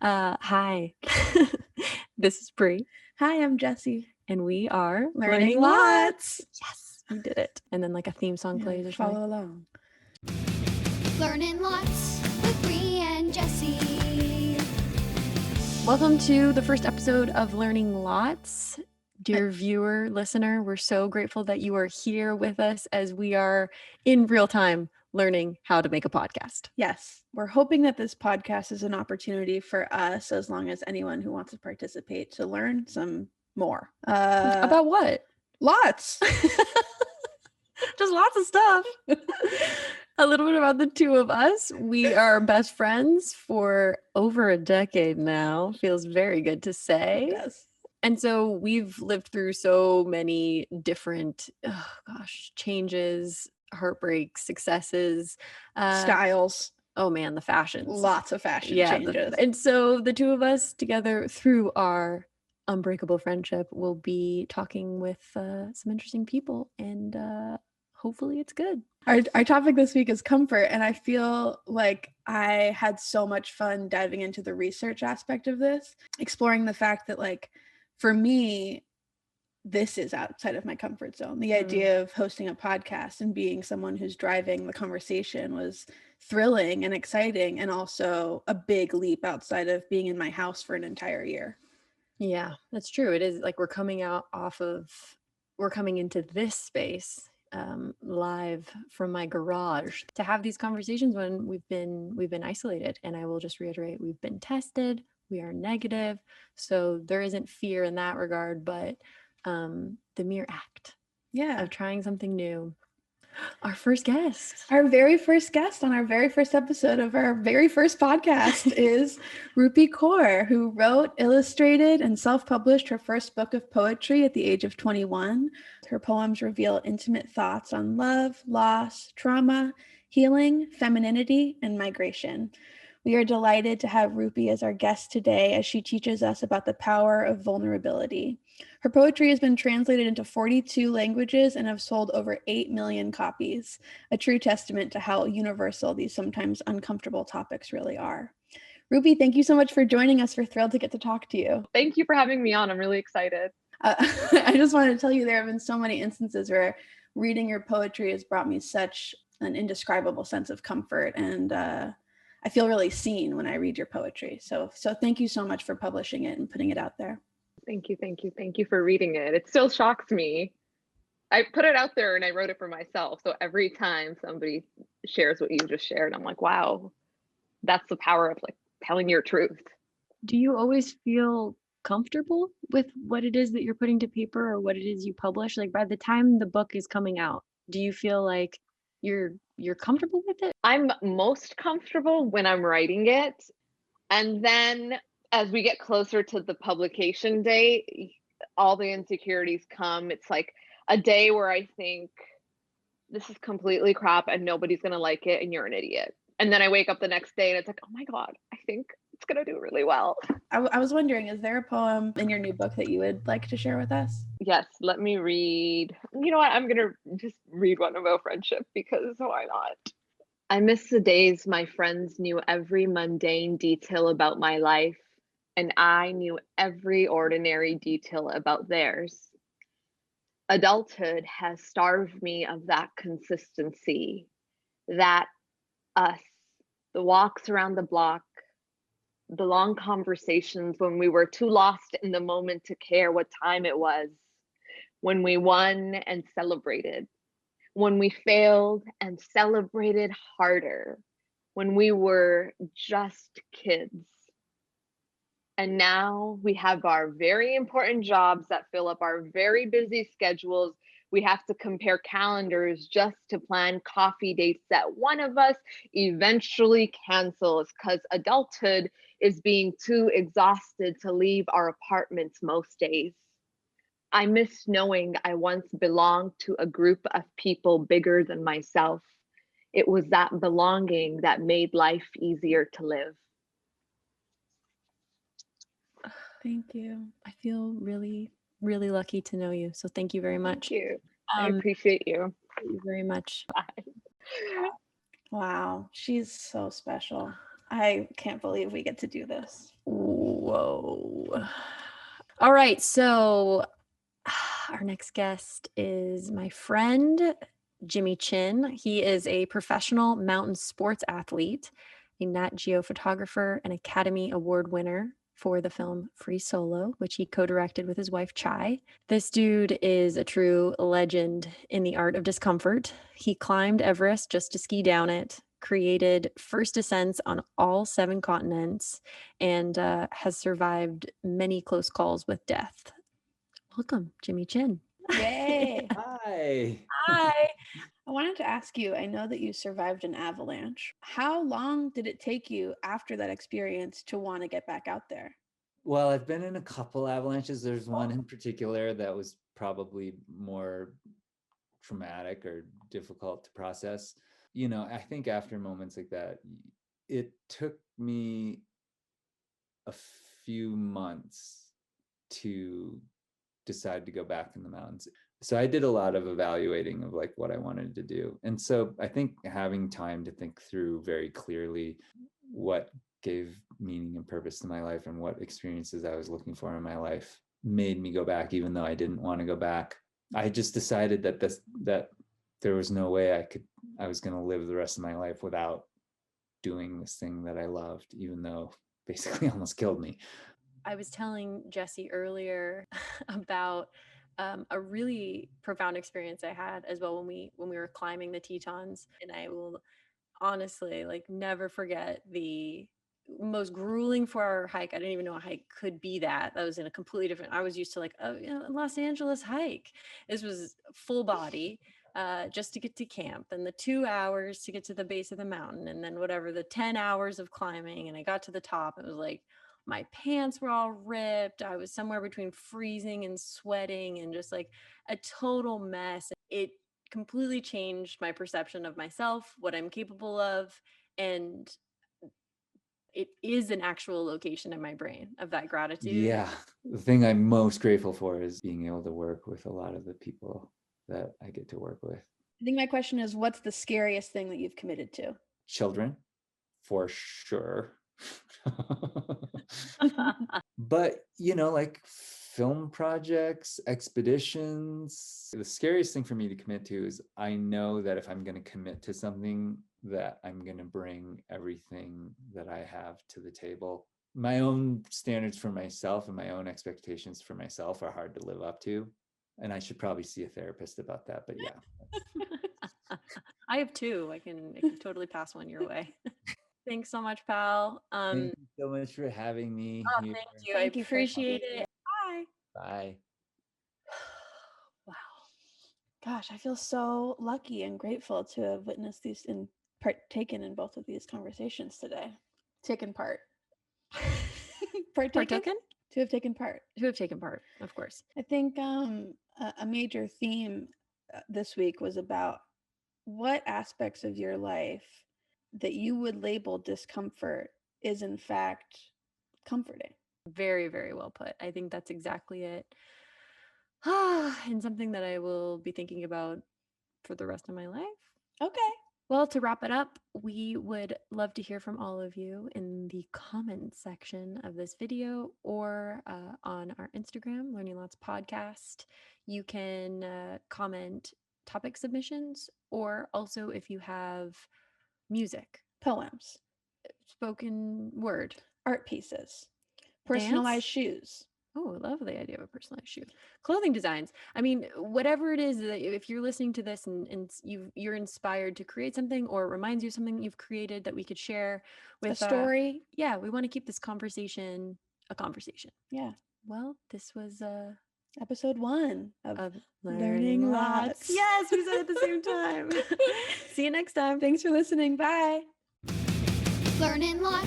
Hi. This is Brie, Hi, I'm Jessie. and we are Learning lots. Yes, we did it. And then like a theme song plays or something. Follow along. Learning lots with Brie and Jessie. Welcome to the first episode of Learning Lots. Dear viewer, listener, we're so grateful that you are here with us as we are in real time learning how to make a podcast. Yes, we're hoping that this podcast is an opportunity for us, as long as anyone who wants to participate, to learn some more. About what? Lots. Just lots of stuff. A little bit about the two of us. We are best friends for over a decade now. Feels very good to say. Yes. And so we've lived through so many different, changes, heartbreaks, successes, Styles. Oh man, the fashions. Lots of fashion changes. And so the two of us together through our unbreakable friendship will be talking with some interesting people, and hopefully it's good. Our topic this week is comfort, and I feel like I had so much fun diving into the research aspect of this, exploring the fact that, like, for me, this is outside of my comfort zone. The idea of hosting a podcast and being someone who's driving the conversation was thrilling and exciting, and also a big leap outside of being in my house for an entire year. Yeah, that's true. It is like we're coming into this space live from my garage to have these conversations when we've been isolated. And I will just reiterate, we've been tested, we are negative, so there isn't fear in that regard, but the mere act of trying something new. Our very first guest on our very first episode of our very first podcast is Rupi Kaur, who wrote, illustrated, and self-published her first book of poetry at the age of 21. Her poems reveal intimate thoughts on love, loss, trauma, healing, femininity, and migration. We are delighted to have Rupi as our guest today as she teaches us about the power of vulnerability. Her poetry has been translated into 42 languages and have sold over 8 million copies, a true testament to how universal these sometimes uncomfortable topics really are. Rupi, thank you so much for joining us. We're thrilled to get to talk to you. Thank you for having me on. I'm really excited. I just wanted to tell you there have been so many instances where reading your poetry has brought me such an indescribable sense of comfort, and I feel really seen when I read your poetry. So thank you so much for publishing it and putting it out there. Thank you for reading it. It still shocks me. I put it out there and I wrote it for myself. So every time somebody shares what you just shared, I'm like, wow, that's the power of like telling your truth. Do you always feel comfortable with what it is that you're putting to paper or what it is you publish? Like by the time the book is coming out, do you feel like you're comfortable with it? I'm most comfortable when I'm writing it. And then as we get closer to the publication date, all the insecurities come. It's like a day where I think this is completely crap and nobody's going to like it and you're an idiot. And then I wake up the next day and it's like, oh my God, I think it's going to do really well. I was wondering, is there a poem in your new book that you would like to share with us? Yes, let me read. You know what? I'm going to just read one about friendship because why not? I miss the days my friends knew every mundane detail about my life, and I knew every ordinary detail about theirs. Adulthood has starved me of that consistency, that us, the walks around the block, the long conversations when we were too lost in the moment to care what time it was, when we won and celebrated, when we failed and celebrated harder, when we were just kids. And now we have our very important jobs that fill up our very busy schedules. We have to compare calendars just to plan coffee dates that one of us eventually cancels because adulthood is being too exhausted to leave our apartments most days. I miss knowing I once belonged to a group of people bigger than myself. It was that belonging that made life easier to live. Thank you. I feel really, really lucky to know you. So thank you very much. Thank you. I appreciate you. Thank you very much. Bye. Wow, she's so special. I can't believe we get to do this. Whoa. All right. So our next guest is my friend, Jimmy Chin. He is a professional mountain sports athlete, a Nat Geo photographer, and Academy Award winner for the film Free Solo, which he co-directed with his wife Chai. This dude is a true legend in the art of discomfort. He climbed Everest just to ski down it, created first ascents on all 7 continents, and has survived many close calls with death. Welcome, Jimmy Chin. Yay. Hi. Hi. I wanted to ask you, I know that you survived an avalanche. How long did it take you after that experience to want to get back out there? Well, I've been in a couple avalanches. There's one in particular that was probably more traumatic or difficult to process. You know, I think after moments like that, it took me a few months to decide to go back in the mountains. So I did a lot of evaluating of like what I wanted to do. And so I think having time to think through very clearly what gave meaning and purpose to my life and what experiences I was looking for in my life made me go back, even though I didn't want to go back. I just decided that that there was no way I was going to live the rest of my life without doing this thing that I loved, even though basically almost killed me. I was telling Jessie earlier about a really profound experience I had as well when we were climbing the Tetons, and I will honestly like never forget the most grueling 4-hour hike. I didn't even know a hike could be that. That was in a completely different. I was used to like a Los Angeles hike. This was full body. Just to get to camp, and the 2 hours to get to the base of the mountain, and then whatever the 10 hours of climbing, and I got to the top. It was like my pants were all ripped. I was somewhere between freezing and sweating and just like a total mess. It completely changed my perception of myself, what I'm capable of, and it is an actual location in my brain of that gratitude. Yeah, the thing I'm most grateful for is being able to work with a lot of the people that I get to work with. I think my question is, what's the scariest thing that you've committed to? Children, for sure. But, you know, like film projects, expeditions, the scariest thing for me to commit to is I know that if I'm going to commit to something, that I'm going to bring everything that I have to the table. My own standards for myself and my own expectations for myself are hard to live up to. And I should probably see a therapist about that. But yeah. I have 2. I can totally pass one your way. Thanks so much, pal. Thank you so much for having me. Oh, here. thank you. Thank I you for appreciate being it. Bye. Bye. Wow. Gosh, I feel so lucky and grateful to have witnessed these and partaken in both of these conversations today. Taken part. Partaken? To have taken part. To have taken part, of course. I think a major theme this week was about what aspects of your life that you would label discomfort is in fact comforting. Very, very well put. I think that's exactly it. And something that I will be thinking about for the rest of my life. Okay. Well, to wrap it up, we would love to hear from all of you in the comments section of this video or on our Instagram, Learning Lots Podcast. You can comment topic submissions, or also if you have music, Poems, spoken word, art pieces, personalized dance? shoes. Oh, I love the idea of a personalized shoe. Clothing designs. I mean, whatever it is that if you're listening to this and you're inspired to create something, or it reminds you of something you've created that we could share with A story. Yeah, we want to keep this conversation a conversation. Yeah. Well, this was episode 1 of Learning Lots. Yes, we said it at the same time. See you next time. Thanks for listening. Bye. Learning lots